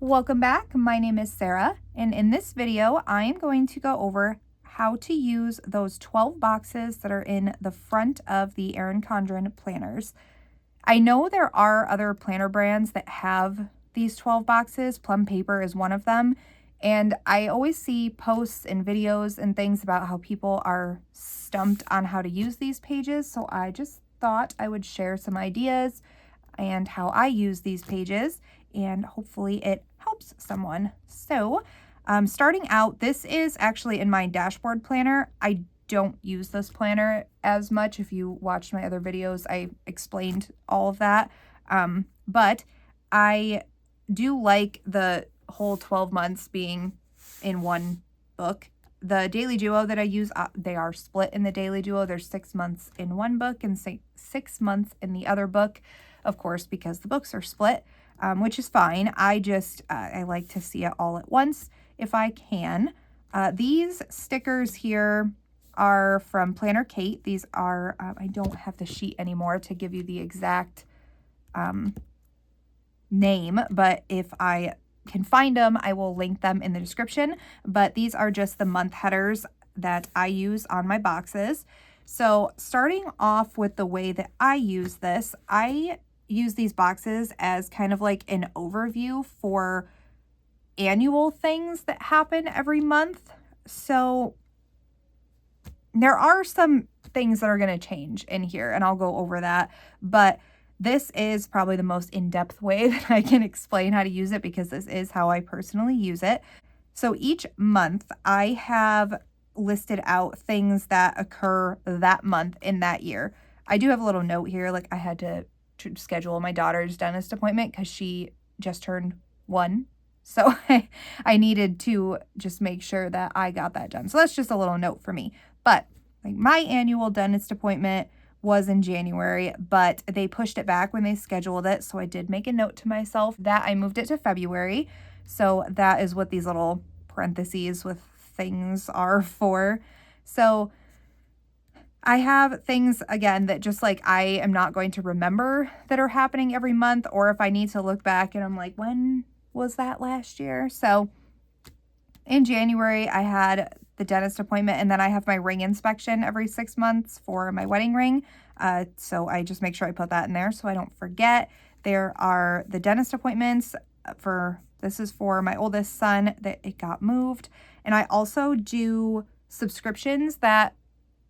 Welcome back. My name is Sarah, and in this video, I am going to go over how to use those 12 boxes that are in the front of the Erin Condren planners. I know there are other planner brands that have these 12 boxes. Plum Paper is one of them, and I always see posts and videos and things about how people are stumped on how to use these pages, so I just thought I would share some ideas and how I use these pages, and hopefully it helps someone. So starting out, this is actually in my dashboard planner. I don't use this planner as much. If you watched my other videos, I explained all of that. But I do like the whole 12 months being in one book. The Daily Duo that I use, they are split in the Daily Duo. There's 6 months in one book and 6 months in the other book, of course, because the books are split, which is fine. I like to see it all at once if I can. These stickers here are from Planner Kate. These are, I don't have the sheet anymore to give you the exact name, but if I can find them, I will link them in the description. But these are just the month headers that I use on my boxes. So starting off with the way that I use this, I use these boxes as kind of like an overview for annual things that happen every month. So there are some things that are going to change in here, and I'll go over that. But this is probably the most in-depth way that I can explain how to use it, because this is how I personally use it. So each month I have listed out things that occur that month in that year. I do have a little note here, like I had to schedule my daughter's dentist appointment because she just turned 1. So I needed to just make sure that I got that done. So that's just a little note for me. But like my annual dentist appointment was in January, but they pushed it back when they scheduled it. So I did make a note to myself that I moved it to February. So that is what these little parentheses with things are for. So I have things, again, that just like I am not going to remember that are happening every month, or if I need to look back and I'm like, when was that last year? So in January, I had the dentist appointment, and then I have my ring inspection every 6 months for my wedding ring. So I just make sure I put that in there so I don't forget. There are the dentist appointments this is for my oldest son that it got moved. And I also do subscriptions that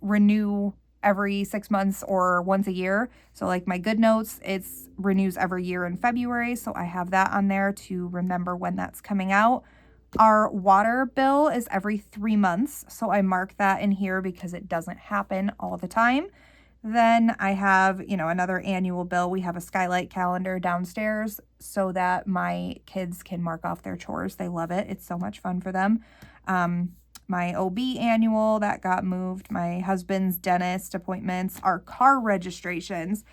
renew every 6 months or once a year. So like my Good Notes, it renews every year in February. So I have that on there to remember when that's coming out. Our water bill is every 3 months. So I mark that in here because it doesn't happen all the time. Then I have, another annual bill. We have a skylight calendar downstairs so that my kids can mark off their chores. They love it. It's so much fun for them. My OB annual, that got moved. My husband's dentist appointments, our car registrations.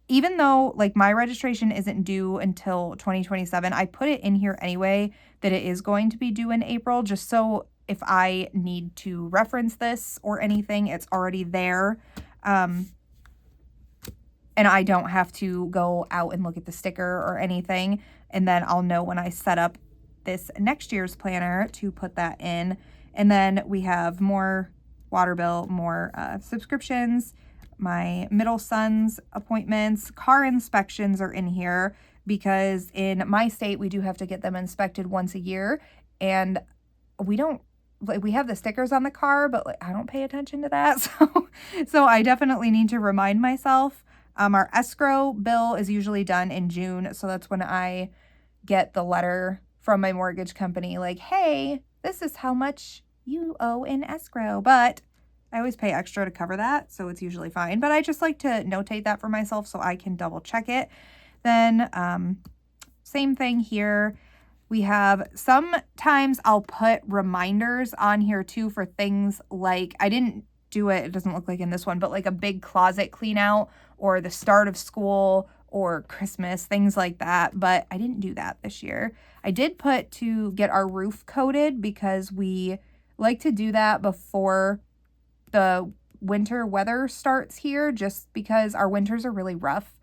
Even though like my registration isn't due until 2027, I put it in here anyway that it is going to be due in April, just so if I need to reference this or anything, it's already there. And I don't have to go out and look at the sticker or anything. And then I'll know when I set up this next year's planner to put that in. And then we have more water bill, more subscriptions, my middle son's appointments, car inspections are in here because in my state, we do have to get them inspected once a year. And we have the stickers on the car, but I don't pay attention to that. So I definitely need to remind myself. Our escrow bill is usually done in June. So that's when I get the letter from my mortgage company like, hey, this is how much you owe in escrow. But I always pay extra to cover that, so it's usually fine. But I just like to notate that for myself so I can double check it. Then same thing here. We have sometimes I'll put reminders on here too for things like, I didn't do it doesn't look like in this one, but like a big closet clean out or the start of school or Christmas, things like that. But I didn't do that this year. I did put to get our roof coated because we like to do that before the winter weather starts here, just because our winters are really rough.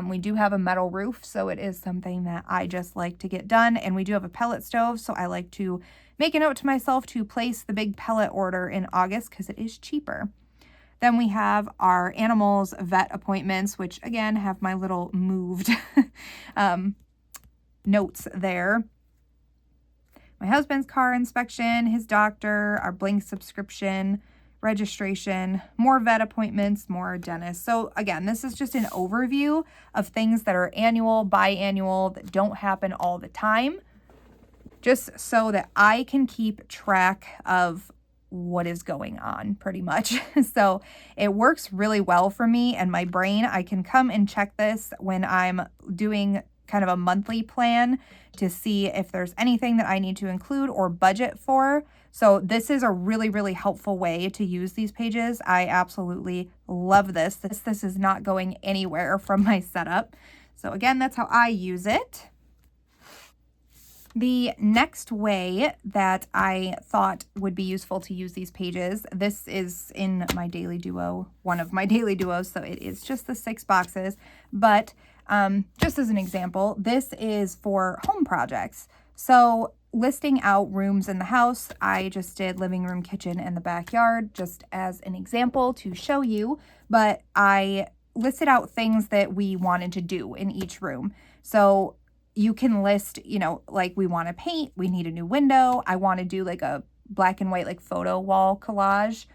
We do have a metal roof, so it is something that I just like to get done. And we do have a pellet stove, so I like to make a note to myself to place the big pellet order in August because it is cheaper. Then we have our animals vet appointments, which again have my little moved notes there. My husband's car inspection, his doctor, our Blink subscription, registration, more vet appointments, more dentist. So again, this is just an overview of things that are annual, biannual, that don't happen all the time, just so that I can keep track of what is going on pretty much. So it works really well for me and my brain. I can come and check this when I'm doing kind of a monthly plan to see if there's anything that I need to include or budget for. So this is a really, really helpful way to use these pages. I absolutely love this. This is not going anywhere from my setup. So again, that's how I use it. The next way that I thought would be useful to use these pages, this is in my daily duo, one of my daily duos, so it is just the 6 boxes, but just as an example, this is for home projects. So listing out rooms in the house, I just did living room, kitchen, and the backyard just as an example to show you, but I listed out things that we wanted to do in each room. So you can list, you know, like we want to paint, we need a new window. I want to do like a black and white, like photo wall collage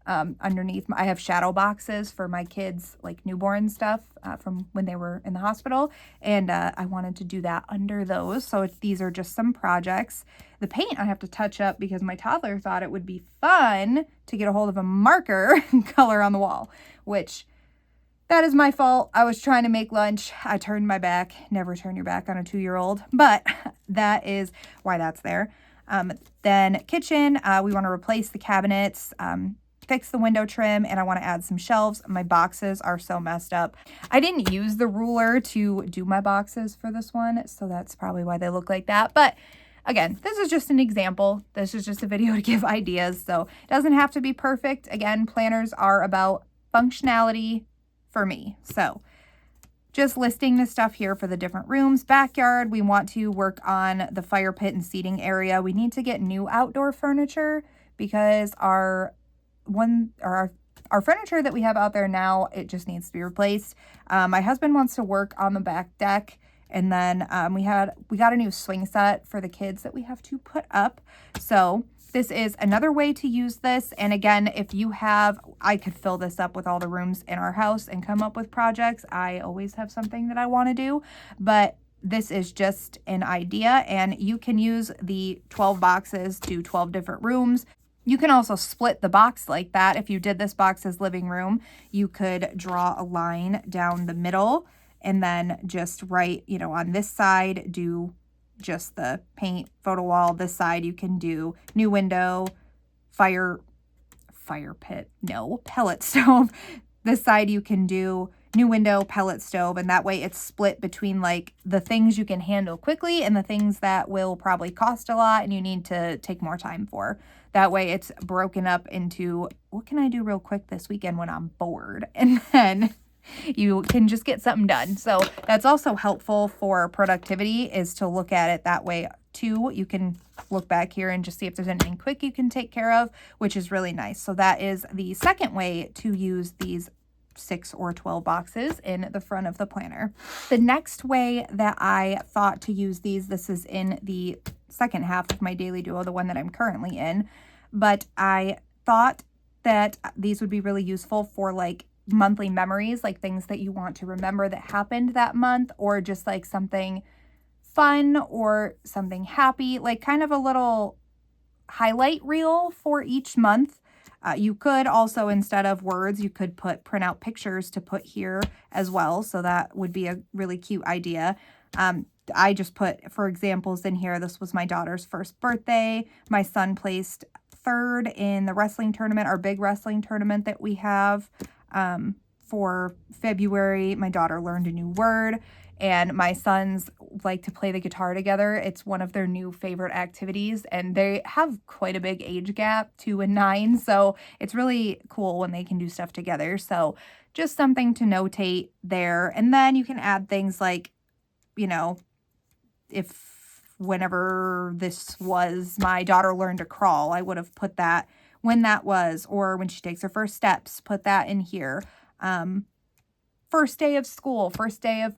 underneath. I have shadow boxes for my kids, like newborn stuff from when they were in the hospital. And I wanted to do that under those. So these are just some projects. The paint I have to touch up because my toddler thought it would be fun to get a hold of a marker and color on the wall, which that is my fault. I was trying to make lunch. I turned my back. Never turn your back on a 2-year-old, but that is why that's there. Then kitchen, we want to replace the cabinets, fix the window trim, and I want to add some shelves. My boxes are so messed up. I didn't use the ruler to do my boxes for this one, so that's probably why they look like that. But again, this is just an example. This is just a video to give ideas, so it doesn't have to be perfect. Again, planners are about functionality for me. So just listing the stuff here for the different rooms. Backyard, we want to work on the fire pit and seating area. We need to get new outdoor furniture because our furniture that we have out there now, it just needs to be replaced. My husband wants to work on the back deck, and then we got a new swing set for the kids that we have to put up. So this is another way to use this. And again, if you have, I could fill this up with all the rooms in our house and come up with projects. I always have something that I want to do, but this is just an idea, and you can use the 12 boxes to 12 different rooms. You can also split the box like that. If you did this box as living room, you could draw a line down the middle and then just write, you know, on this side, do just the paint photo wall. This side you can do new window, fire pit, no, pellet stove. This side you can do new window, pellet stove, and that way it's split between like the things you can handle quickly and the things that will probably cost a lot and you need to take more time for. That way it's broken up into what can I do real quick this weekend when I'm bored, and then you can just get something done. So that's also helpful for productivity, is to look at it that way too. You can look back here and just see if there's anything quick you can take care of, which is really nice. So that is the second way to use these 6 or 12 boxes in the front of the planner. The next way that I thought to use these, this is in the second half of my daily duo, the one that I'm currently in, but I thought that these would be really useful for like monthly memories, like things that you want to remember that happened that month, or just like something fun or something happy, like kind of a little highlight reel for each month. You could also, instead of words, you could print out pictures to put here as well. So that would be a really cute idea. I just put, for examples in here, this was my daughter's first birthday. My son placed 3rd in the wrestling tournament, our big wrestling tournament that we have. for February, my daughter learned a new word, and my sons like to play the guitar together. It's one of their new favorite activities, and they have quite a big age gap, 2 and 9, so it's really cool when they can do stuff together. So just something to notate there. And then you can add things like, you know, if whenever this was, my daughter learned to crawl, I would have put that when that was, or when she takes her first steps, put that in here. First day of school, first day of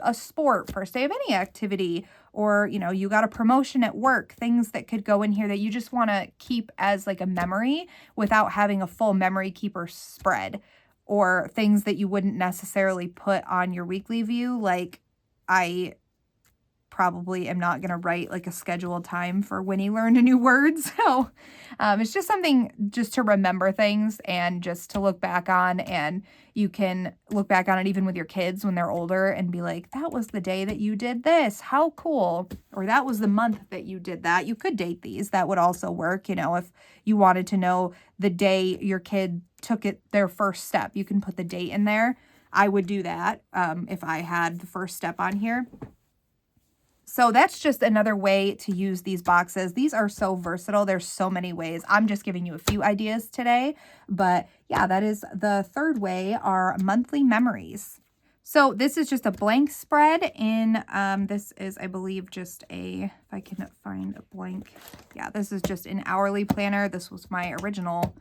a sport, first day of any activity, or, you know, you got a promotion at work, things that could go in here that you just want to keep as like a memory without having a full memory keeper spread, or things that you wouldn't necessarily put on your weekly view. Like I probably am not going to write like a scheduled time for when he learned a new word. So it's just something just to remember things and just to look back on. And you can look back on it even with your kids when they're older and be like, that was the day that you did this. How cool. Or that was the month that you did that. You could date these. That would also work. You know, if you wanted to know the day your kid took their first step, you can put the date in there. I would do that if I had the first step on here. So that's just another way to use these boxes. These are so versatile. There's so many ways. I'm just giving you a few ideas today. But yeah, that is the third way, are monthly memories. So this is just a blank spread in, this is, I believe, just if I can find a blank. Yeah, this is just an hourly planner. This was my original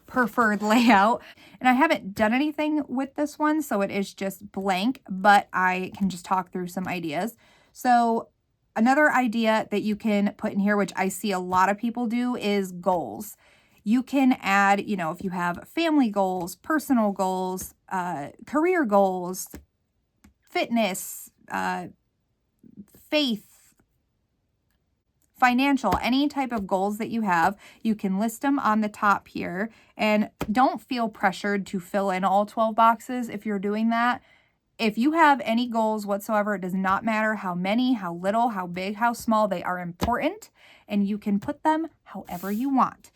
preferred layout, and I haven't done anything with this one, so it is just blank, but I can just talk through some ideas. So another idea that you can put in here, which I see a lot of people do, is goals. You can add, you know, if you have family goals, personal goals, career goals, fitness, faith, financial, any type of goals that you have, you can list them on the top here. And don't feel pressured to fill in all 12 boxes if you're doing that. If you have any goals whatsoever, it does not matter how many, how little, how big, how small, they are important, and you can put them however you want.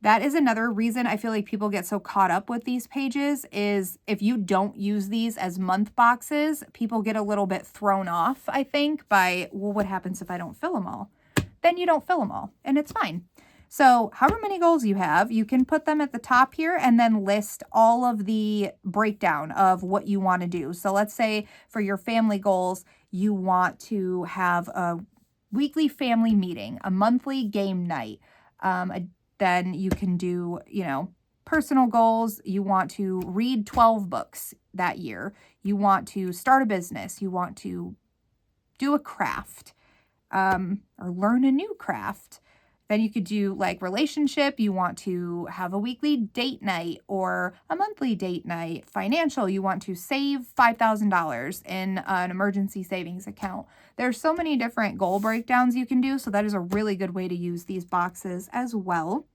That is another reason I feel like people get so caught up with these pages, is if you don't use these as month boxes, people get a little bit thrown off, I think, by, well, what happens if I don't fill them all? Then you don't fill them all, and it's fine. So however many goals you have, you can put them at the top here and then list all of the breakdown of what you want to do. So let's say for your family goals, you want to have a weekly family meeting, a monthly game night. Then you can do, you know, personal goals. You want to read 12 books that year. You want to start a business. You want to do a craft, or learn a new craft. Then you could do like relationship. You want to have a weekly date night or a monthly date night. Financial, you want to save $5,000 in an emergency savings account. There's so many different goal breakdowns you can do. So that is a really good way to use these boxes as well.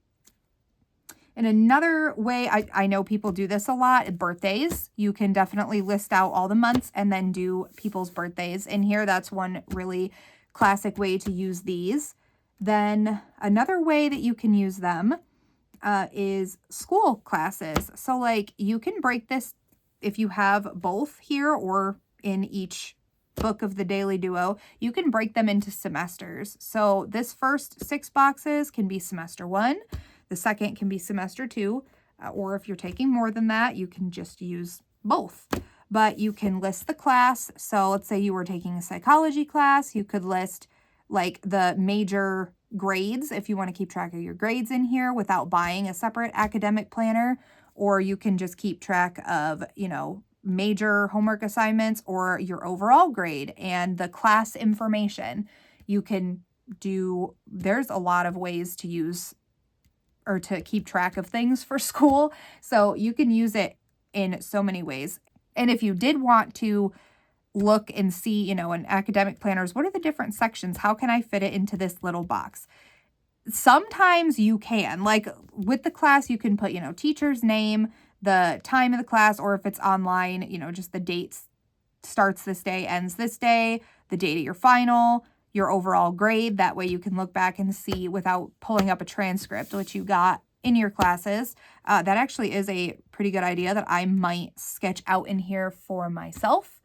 And another way, I know people do this a lot, birthdays. You can definitely list out all the months and then do people's birthdays in here. That's one really classic way to use these. Then another way that you can use them is school classes. So like you can break this if you have both here or in each book of the Daily Duo, you can break them into semesters. So this first 6 boxes can be semester 1. The second can be semester 2. Or if you're taking more than that, you can just use both. But you can list the class. So let's say you were taking a psychology class. You could list like the major grades if you want to keep track of your grades in here without buying a separate academic planner, or you can just keep track of, you know, major homework assignments or your overall grade and the class information. You can do, there's a lot of ways to use or to keep track of things for school. So you can use it in so many ways. And if you did want to look and see, you know, in academic planners, what are the different sections? How can I fit it into this little box? Sometimes you can, like with the class, you can put, you know, teacher's name, the time of the class, or if it's online, you know, just the dates, starts this day, ends this day, the date of your final, your overall grade. That way you can look back and see without pulling up a transcript, which you got in your classes. That actually is a pretty good idea that I might sketch out in here for myself.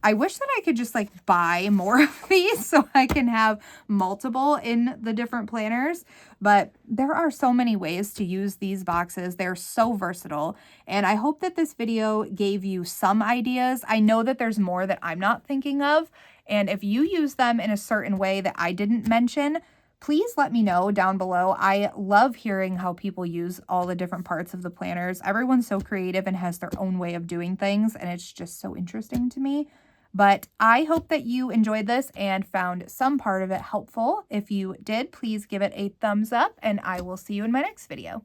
I wish that I could just like buy more of these so I can have multiple in the different planners, but there are so many ways to use these boxes. They're so versatile, and I hope that this video gave you some ideas. I know that there's more that I'm not thinking of, and if you use them in a certain way that I didn't mention, please let me know down below. I love hearing how people use all the different parts of the planners. Everyone's so creative and has their own way of doing things, and it's just so interesting to me. But I hope that you enjoyed this and found some part of it helpful. If you did, please give it a thumbs up, and I will see you in my next video.